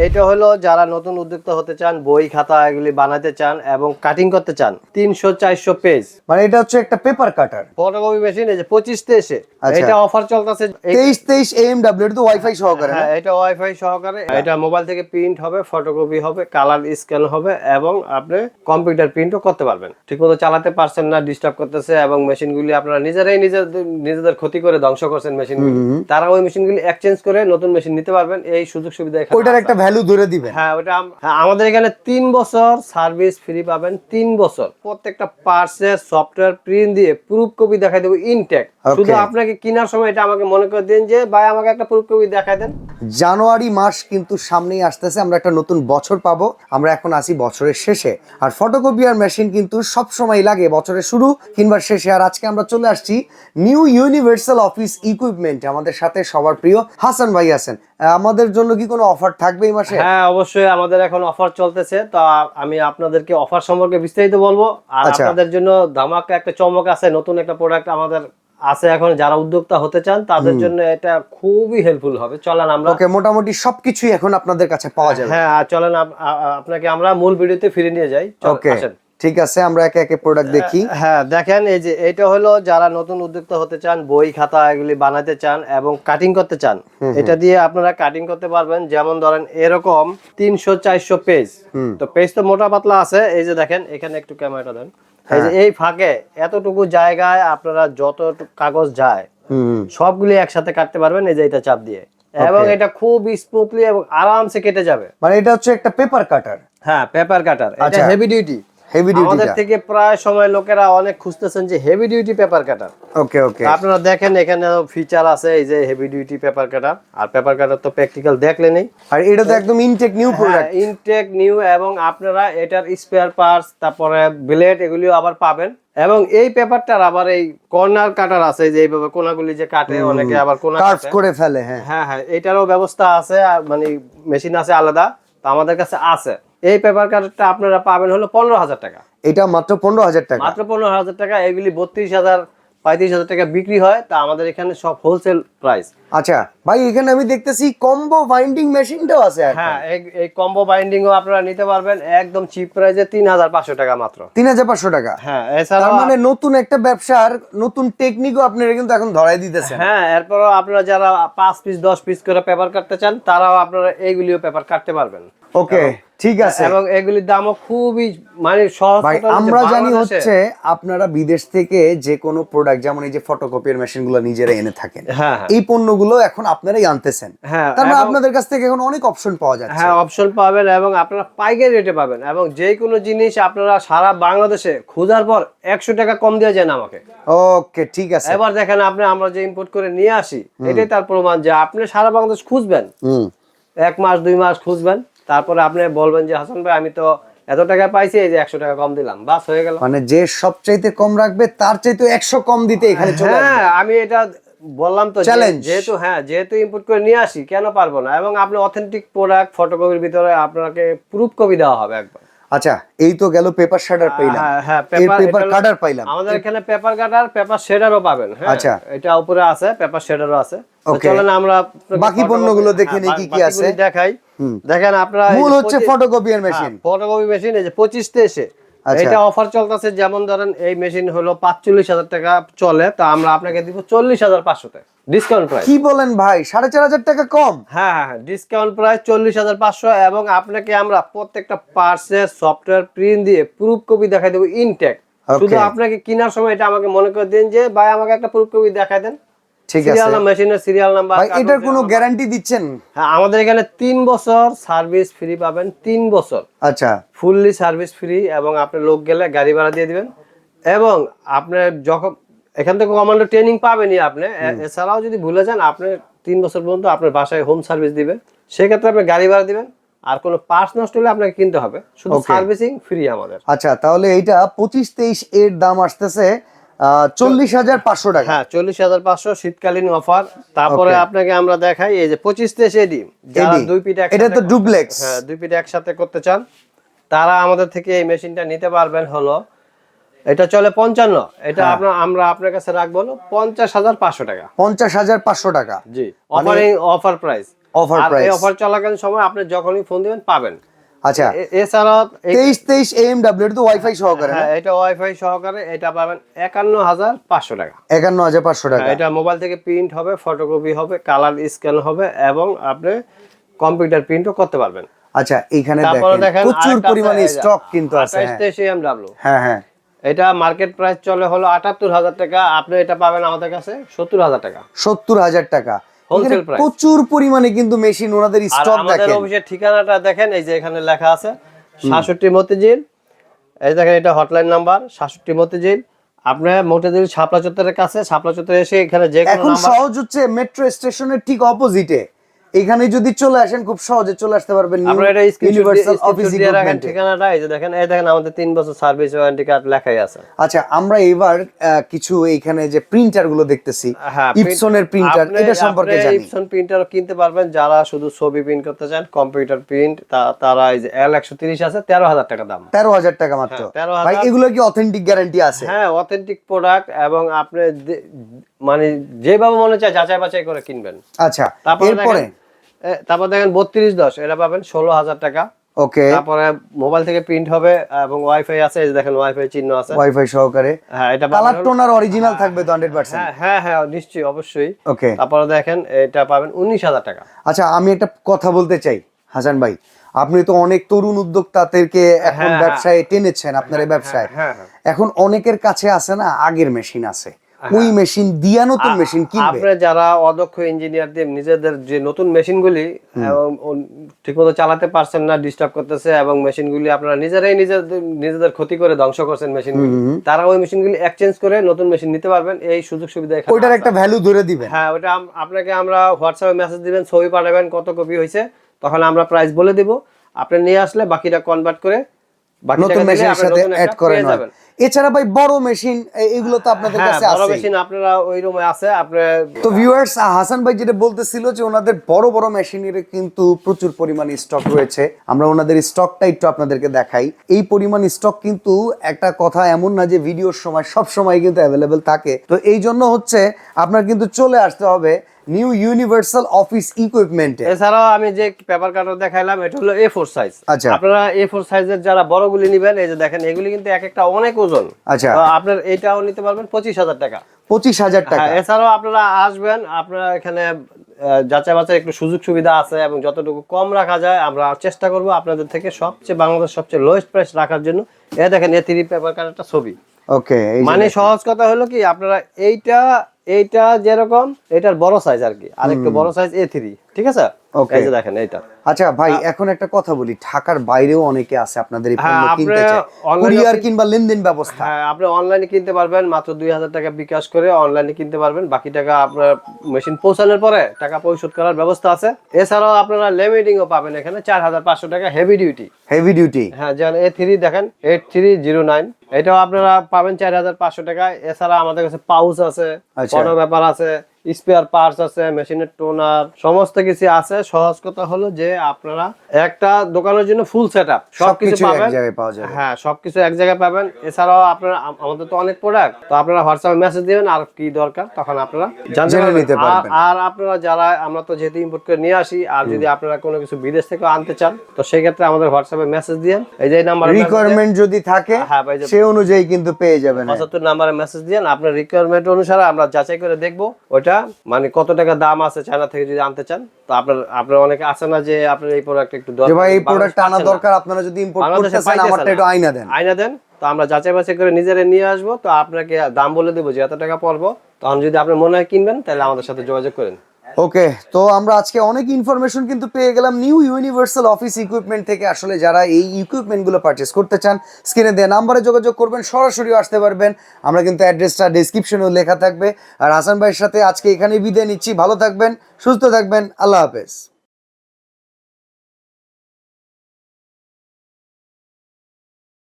এটা হলো যারা নতুন উদ্যোক্তা হতে চান, বই খাতা এগুলি বানাতে চান এবং কাটিং করতে চান, 300-400 পেজ, মানে এটা হচ্ছে একটা পেপার কাটার ফটোকপি মেশিন। এই যে 25 এটা অফার চলতেছে 23 AMW, এটা তো ওয়াইফাই সহকারে না? হ্যাঁ, এটা ওয়াইফাই সহকারে। এটা মোবাইল থেকে প্রিন্ট হবে, ফটোকপি হবে, কালার স্ক্যান হবে এবং আপনি কম্পিউটার প্রিন্টও করতে পারবেন। ঠিকমতো চালাতে পারছেন না, ডিস্টার্ব করতেছে এবং মেশিনগুলি আপনারা নিজেরাই নিজেদের ক্ষতি করে ধ্বংস করছেন মেশিনগুলি, তারা ওই মেশিনগুলি এক্সচেঞ্জ করে নতুন মেশিন নিতে পারবেন। এই সুযোগ সুবিধা এখানে ওইটার একটা ভ্যালু ধরে দিবেন। হ্যাঁ, ওটা আমাদের এখানে 3 বছর সার্ভিস ফ্রি পাবেন। 3 বছর প্রত্যেকটা পার্টসের সফটওয়্যার প্রিন্ট দিয়ে প্রুফ কপি দেখাই দেবো ইনটেক। শুধু আপনাকে কেনার সময় এটা আমাকে মনে করে দিন যে ভাই আমাকে একটা প্রুফ কপি দেখাই দেন। জানুয়ারি মাস কিন্তু সামনেই আসতেছে, আমরা একটা নতুন বছর পাবো। আমরা এখন আসি বছরের শেষে, আর ফটোকপিয়ার মেশিন কিন্তু সব সময় লাগে বছরের শুরু কিংবা শেষে। আর আজকে আমরা চলে আসছি নিউ ইউনিভার্সাল অফিস ইকুইপমেন্ট। আমাদের সাথে সবার প্রিয় হাসান ভাই আছেন। আমাদের জন্য কি কোনো অফার থাকবে এই মাসে? হ্যাঁ, অবশ্যই আমাদের এখন অফার চলতেছে। তো আমি আপনাদেরকে অফার সম্পর্কে বিস্তারিত বলবো। আর আপনাদের জন্য ধামাকা একটা চমক আছে, নতুন একটা প্রোডাক্ট আমাদের আছে এখন। যারা উদ্যোক্তা হতে চান তাদের জন্য এটা খুবই হেল্পফুল হবে। চলেন আমরা মোটামুটি সবকিছুই এখন আপনাদের কাছে পাওয়া যাবে। হ্যাঁ, চলেন আপনাকে আমরা মূল ভিডিওতে ফিরে নিয়ে যাই। আসেন। ঠিক আছে, আমরা একে একে প্রোডাক্ট দেখি। হ্যাঁ, দেখেন এই যে এটা হলো যারা নতুন উদ্যোক্তা হতে চান, বই খাতা এগুলি বানাতে চান এবং কাটিং করতে চান, এটা দিয়ে আপনারা কাটিং করতে পারবেন। যেমন ধরেন এরকম 300-400 পেজ। তো পেজ তো মোটা পাতলা আছে। এই যে দেখেন এখানে একটু ক্যামেরাটা দেন। এই যে এই ফাঁকে এতটুকু জায়গায় আপনারা যত কাগজ যায় সবগুলি একসাথে কাটতে পারবেন। এই যে এটা চাপ দিয়ে, এবং এটা খুব স্মুথলি এবং আরামসে কেটে যাবে। মানে এটা হচ্ছে একটা পেপার কাটার। হ্যাঁ, পেপার কাটার। এটা হেভি ডিউটি। আমাদের থেকে প্রায় সময় লোকেরা অনেক খুঁজতেছেন যে heavy duty paper cutter. Okay okay, আপনারা দেখেন এখানে ফিচার আছে এই যে হেভি ডিউটি পেপার কাটার। আর পেপার কাটার তো প্র্যাকটিক্যাল দেখলেনই। আর এটা তো একদম intact new product. Intact new, এবং আপনারা এটার স্পেয়ার পার্টস, তারপরে ব্লেড এগুলিও আবার পাবেন। এবং এই পেপারটার আবার এই কর্নার কাটার আছে, যে এইভাবে কোনাগুলি যে কাটে, অনেকে আবার কোনা কার্ভ করে ফেলে। হ্যাঁ হ্যাঁ হ্যাঁ, এটারও ব্যবস্থা আছে, মানে মেশিন আছে আলাদা, তো আমাদের কাছে আছে। এই পেপার কাটারটা আপনারা পাবেন হলো 15,000 টাকা। এটা মাত্র 15,000 টাকা? মাত্র 15,000 টাকা। এগুলি 32,000-35,000 টাকা বিক্রি হয়, তা আমাদের এখানে সব হোলসেল প্রাইস। আচ্ছা ভাই, এখানে আমি দেখতেছি কম্বো বাইন্ডিং মেশিনটাও আছে। হ্যাঁ, এই কম্বো বাইন্ডিংও আপনারা নিতে পারবেন একদম চিপ প্রাইসে 3,500 টাকা মাত্র। 3,500 টাকা? হ্যাঁ, এছাড়া তার মানে নতুন একটা ব্যবসার নতুন টেকনিকও আপনারা কিন্তু এখন ধরাই দিতেছেন। হ্যাঁ, এরপরও আপনারা যারা 5 পিস 10 পিস করে পেপার কাটতে চান, তারাও আপনারা এইগুলিও পেপার কাটতে পারবেন। ওকে, ঠিক আছে। এবং এগুলির দামও খুবই মানে সহজ। ভাই আমরা জানি হচ্ছে আপনারা বিদেশ থেকে যে কোনো প্রোডাক্ট, যেমন এই যে ফটোকপির মেশিনগুলো নিজেরা এনে থাকেন, এই পণ্যগুলো এখন আপনারাই আনতেছেন। তার মানে আপনাদের কাছ থেকে এখন অনেক অপশন পাওয়া যাচ্ছে। হ্যাঁ, অপশন পাবেন এবং আপনারা পাইকারি রেটে পাবেন। এবং যে কোনো জিনিস আপনারা সারা বাংলাদেশে খোঁজার পর 100 টাকা কম দিয়ে যান আমাকে। ওকে, ঠিক আছে। এবার দেখেন আমরা যে ইম্পোর্ট করে নিয়ে আসি, এটাই তার প্রমাণ যে আপনি সারা বাংলাদেশ খুঁজবেন, 1 মাস 2 মাস খুঁজবেন, তারপরে আপনি বলবেন যে হাসান ভাই আমি তো এত টাকা পাইছি, এই যে 100 টাকা কম দিলাম, বাস হয়ে গেল। মানে যে সবচাইতে কম রাখবে তার চাইতে 100 কম দিতে এখানে চলে আসবে। হ্যাঁ, আমি এটা বললাম তো, যেহেতু ইম্পোর্ট করে নিয়ে আসি, কেন পারবো না। এবং আপনি অথেন্টিক প্রোডাক্ট ফটোকপির ভিতরে আপনাকে প্রুফ কপি দেওয়া হবে একবার। আচ্ছা, এই তো গেল পেপার শাটার পাইলাম। হ্যাঁ, পেপার কাটার পাইলাম। আমাদের এখানে পেপার কাটার, পেপার শেডারও পাবেন। হ্যাঁ, আচ্ছা, এটা উপরে আছে, পেপার শেডারও আছে। ওকে, চলেন আমরা বাকি পণ্যগুলো দেখে নেই কি কি আছে। দেখাই। দেখেন আপনারা, মূল হচ্ছে ফটোকপিয়ার মেশিন। ফটোকপি মেশিন এই যে 25 এটা অফার চলতেছে। যেমন ধরেন এই মেশিন হলো 45,000 টাকা চলে, তা আমরা আপনাকে দিব 40,500 টাকা ডিসকাউন্ট প্রাইস। কি বলেন ভাই, 4,500 টাকা কম? হ্যাঁ হ্যাঁ, ডিসকাউন্ট প্রাইস 40,500। এবং আপনাকে আমরা প্রত্যেকটা পার্টসের সফটওয়্যার প্রিন্ট দিয়ে প্রুফ কপি দেখাই দেবো ইনটেক। শুধু আপনাকে কেনার সময় এটা আমাকে মনে করে দিন যে ভাই আমাকে একটা প্রুফ কপি দেখাই দেন। ঠিক আছে, মেশিনের সিরিয়াল নাম্বার। ভাই এটার কোনো গ্যারান্টি দিচ্ছেন? হ্যাঁ, আমাদের এখানে 3 বছর সার্ভিস ফ্রি পাবেন। 3 বছর আচ্ছা, ফুললি সার্ভিস ফ্রি। এবং আপনি লোক গেলে গাড়ি ভাড়া দিয়ে দিবেন। এবং আপনি যখন এখান থেকে কমান্ডো ট্রেনিং পাবেনই আপনি। এছাড়াও যদি ভুলে যান, আপনি 3 বছর পর্যন্ত আপনার বাসায় হোম সার্ভিস দিবে। সেক্ষেত্রে আপনি গাড়ি ভাড়া দিবেন। আর কোনো পার্টস নষ্ট হলে আপনাকে কিনতে হবে, শুধু সার্ভিসিং ফ্রি আমাদের। আচ্ছা, তাহলে এইটা 25-23 এর দাম আসতেছে 40,500 টাকা। হ্যাঁ, 40,500 শীতকালীন অফার। তারপরে আপনাকে আমরা দেখাই এই যে 25-23 এডি, যারা 2 পিট একসাথে, এটা তো ডুপ্লেক্স। হ্যাঁ, 2 পিট একসাথে করতে চান, তারা আমাদের থেকে এই মেশিনটা নিতে পারবেন। হলো এটা চলে 55, এটা আমরা আপনার কাছে রাখবো হলো 50,500 টাকা। 50,500 টাকা, জি, অফার প্রাইস। অফার আর এই প্রাইস। অফার চলাকালীন সময় আপনি যখনই ফোন দিবেন পাবেন। আচ্ছা এছাড়া 23 AMW এটা তো ওয়াইফাই সহকারে না? হ্যাঁ, এটা ওয়াইফাই সহকারে, এটা পাবেন 51,500 টাকা। 51,500 টাকা। এটা মোবাইল থেকে প্রিন্ট হবে, ফটোকপি হবে, কালার স্ক্যান হবে এবং আপনি কম্পিউটার প্রিন্টও করতে পারবেন। আচ্ছা এখানে তারপরে দেখেন দেখেন প্রচুর আরেকটা পরিমাণে আছে, স্টক কিন্তু আছে। 28 AMW। হ্যাঁ হ্যাঁ এটা মার্কেট প্রাইস চলে হলো 78,000 টাকা, আপনি এটা পাবেন আমাদের কাছে 70,000 টাকা। 70,000 টাকা। এখানে হোলসেল প্রাইস। প্রচুর পরিমাণে কিন্তু মেশিন ওনাদের আর স্টক আমাদের দেখেন। অফিসের ঠিকানাটা দেখেন, এই যে এখানে লেখা আছে 66 মতিঝিল। এই দেখেন এটা হটলাইন নাম্বার 66 মতিঝিল। আপনি মতিঝিল শাপলা চত্বরের কাছে, শাপলা চত্বরে এসে এখানে যে কোনো এখন নাম্বার, সহজ হচ্ছে মেট্রো স্টেশনের ঠিক অপোজিটে, এখানে যদি চলে আসেন খুব সহজে চলে আসতে পারবেন আপনারা এটা ইউনিভার্সাল অফিস স্ক্রিনশট দিয়ে রাখেন ইকুইপমেন্টে। ঠিকানাটা। এই যে দেখেন, এই দেখেন আমাদের 3 বছর সার্ভিস ওয়ারেন্টি কার্ড লেখাই আছে। আচ্ছা আমরা এবার কিছু এইখানে যে প্রিন্টার গুলো দেখতেছি, হ্যাঁ, ইপসনের প্রিন্টার, এটা সম্পর্কে জানি। ইপসন প্রিন্টারও কিনতে পারবেন যারা শুধু ছবি প্রিন্ট করতে চান, কম্পিউটার প্রিন্ট, তারা এই যে L130 আছে 13,000 টাকা দাম। 13,000 টাকা মাত্র। 13,000 ভাই এগুলো কি অথেন্টিক গ্যারান্টি আছে? হ্যাঁ, অথেন্টিক প্রোডাক্ট এবং আপনি মানে যেভাবে মনে চায় যাচাই বাছাই করে কিনবেন। আচ্ছা তারপরে দেখেন 3210, এটা পাবেন 16,000 টাকা। ওকে তারপরে মোবাইল থেকে প্রিন্ট হবে এবং ওয়াইফাই আছে, এই যে দেখেন ওয়াইফাই চিহ্ন আছে। ওয়াইফাই সহকারে। হ্যাঁ, এটা কালার টোনার অরিজিনাল থাকবে তো 100%? হ্যাঁ হ্যাঁ হ্যাঁ, নিশ্চয়ই, অবশ্যই। ওকে তারপরে দেখেন এটা পাবেন 19,000 টাকা। আচ্ছা আমি একটা কথা বলতে চাই হাসান ভাই, আপনি তো অনেক তরুণ উদ্যোক্তাদেরকে এখন হ্যাঁ, ব্যবসায় টেনেছেন আপনার এই ব্যবসায়। হ্যাঁ, হ্যাঁ। এখন অনেকের কাছে আছে না আগের মেশিন আছে, ওই মেশিন দিয়া নতুন মেশিন কিনবে। আপনি যারা অদক্ষ ইঞ্জিনিয়ার দিয়ে নিজেদের যে নতুন মেশিনগুলি ঠিকমতো চালাতে পারছেন না, ডিস্টার্ব করতেছে এবং মেশিনগুলি আপনারা নিজেরাই নিজেদের ক্ষতি করে ধ্বংস করছেন মেশিনগুলি, তারা ওই মেশিনগুলি এক্সচেঞ্জ করে নতুন মেশিন নিতে পারবেন। এই সুযোগ সুবিধা এখানে ওইটার আছে। একটা ভ্যালু ধরে দিবেন। হ্যাঁ, ওটা আপনাকে আমরা হোয়াটসঅ্যাপে মেসেজ দিবেন, ছবি পাঠাবেন কত কপি হয়েছে, তখন আমরা প্রাইস বলে দিব। আপনি নিয়ে আসলে বাকিটা কনভার্ট করে বাকি নতুন টাকা দিলে মেশিনের আপনি সাথে নতুন অ্যাড একটা করে পেয়ে নেওয়া। যাবেন। এছাড়া ভাই বড় মেশিন এগুলো তো আপনাদের হ্যাঁ, কাছে বড় আছে। মেশিন আপনারা ওই রুমে আছে। আপনি তো ভিউয়ার্স, হাসান ভাই যেটা বলতেছিল যে ওনাদের বড় বড় মেশিনের কিন্তু প্রচুর পরিমাণে স্টক রয়েছে। আমরা ওনাদের স্টকটা একটু আপনাদেরকে দেখাই। এই পরিমাণ স্টক কিন্তু একটা কথা এমন না যে ভিডিওর সময় সব সময় কিন্তু অ্যাভেলেবেল থাকে। তো এই জন্য হচ্ছে আপনার কিন্তু চলে আসতে হবে নিউ ইউনিভার্সাল অফিস ইকুইপমেন্টে। এছাড়াও আমি যে পেপার কাটার দেখাইলাম এটা হলো A4 সাইজ। আচ্ছা। আপনারা A4 সাইজের যারা বড়গুলি নেবেন, এই যে দেখেন এগুলি কিন্তু এক একটা অনেক ওজন। আচ্ছা। তো আপনার এটাও নিতে পারবেন 25,000 টাকা। 25,000 টাকা। হ্যাঁ, এছাড়াও আপনারা আসবেন, আপনারা এখানে যাচাই বাছাই একটু সুযোগ সুবিধা আছে এবং যতটুকু কম রাখা যায় আমরা চেষ্টা করব আপনাদের থেকে বাংলাদেশ সবচেয়ে লোয়েস্ট প্রাইস রাখার জন্য। এই দেখেন A3 পেপার কাটারটা ছবি। ওকে, মানে সহজ কথা হলো কি, আপনারা এইটা যেরকম এটার বড় সাইজ আর কি, আর একটু বড় সাইজ A3, ঠিক আছে? Okay. এই যে দেখেন এইটা। আচ্ছা ভাই, এখন একটা কথা বলি, ঢাকার বাইরেও অনেকে আছে আপনাদের এই পণ্য হ্যাঁ, কিনতে চায়, online কুরিয়ার কিংবা লেনদেন ব্যবস্থা। হ্যাঁ, আপনি অনলাইনে কিনতে পারবেন, মাত্র 2,000 টাকা বিকাশ করে অনলাইনে কিনতে পারবেন। বাকি টাকা আপনার মেশিন পৌঁছানোর পরে টাকা পরিশোধ করার ব্যবস্থা আছে। এছাড়াও আপনারা লেমিটিংও পাবেন এখানে 4,500 টাকা হেভি ডিউটি। Heavy duty. হ্যাঁ, যেমন A3 দেখেন 8309, এটাও আপনারা পাবেন 4,500 টাকায়। এছাড়া আমাদের কাছে পাউচ আছে, আচ্ছা। বড় ব্যাপার আছে, স্পেয়ার পার্টস আছে, মেশিনের টোনার, সমস্ত কিছু আছে। সহজ কথা হলো যে আপনারা একটা দোকানের জন্য ফুল সেটআপ সবকিছু সবকিছু এক পাবেন। জায়গায় পাওয়া যাবে। হ্যাঁ, সবকিছু এক জায়গায় পাবেন। এছাড়াও আপনারা আমাদের তো অনেক প্রোডাক্ট, তো আপনারা হোয়াটসঅ্যাপে মেসেজ দিবেন আর কি দরকার তখন আপনারা জানতে জেনে পারবেন। নিতে পারবেন। আর আপনারা যারা, আমরা তো যেহেতু ইম্পোর্ট করে নিয়ে আসি, আর যদি আপনারা কোনো কিছু বিদেশ থেকে আনতে চান তো সেই ক্ষেত্রে আমাদের হোয়াটসঅ্যাপে মেসেজ দিয়েন। এই যে নাম্বারে রিকোয়ারমেন্ট যদি থাকে হ্যাঁ ভাই, সেই অনুযায়ী কিন্তু পেয়ে যাবেন। 75 নাম্বারে মেসেজ দিয়েন। আপনার রিকোয়ারমেন্ট অনুসারে আমরা যাচাই করে দেখবো ওটা মানে কত টাকা দাম আছে। চায়না থেকে যদি আনতে চান তো আপনার অনেকে আছে না যে আপনার এই প্রোডাক্ট একটু যে ভাই এই প্রোডাক্ট আনা দরকার, আপনারা যদি ইম্পোর্ট করতে চান আমারটা একটু আইনা দেন। তো আমরা যাচাই বাছাই করে নিজেরা নিয়ে আসবো। তো আপনাকে দাম বলে দেবো যে এত টাকা পড়বো, তখন যদি আপনি মনে হয় কিনবেন তাহলে আমাদের সাথে যোগাযোগ করেন। ওকে, তো আমরা আজকে অনেক ইনফরমেশন কিন্তু পেয়ে গেলাম নিউ ইউনিভার্সাল অফিস ইকুইপমেন্ট থেকে। আসলে যারা এই ইকুইপমেন্ট গুলো পারচেস করতে চান স্ক্রিনে দেওয়া নাম্বারে যোগাযোগ করবেন, সরাসরি আসতে পারবেন। আমরা কিন্তু অ্যাড্রেসটা ডেসক্রিপশনেও লেখা থাকবে। আর হাসান ভাইয়ের সাথে আজকে এখানে বিদায় নিচ্ছি। ভালো থাকবেন, সুস্থ থাকবেন, আল্লাহ হাফেজ।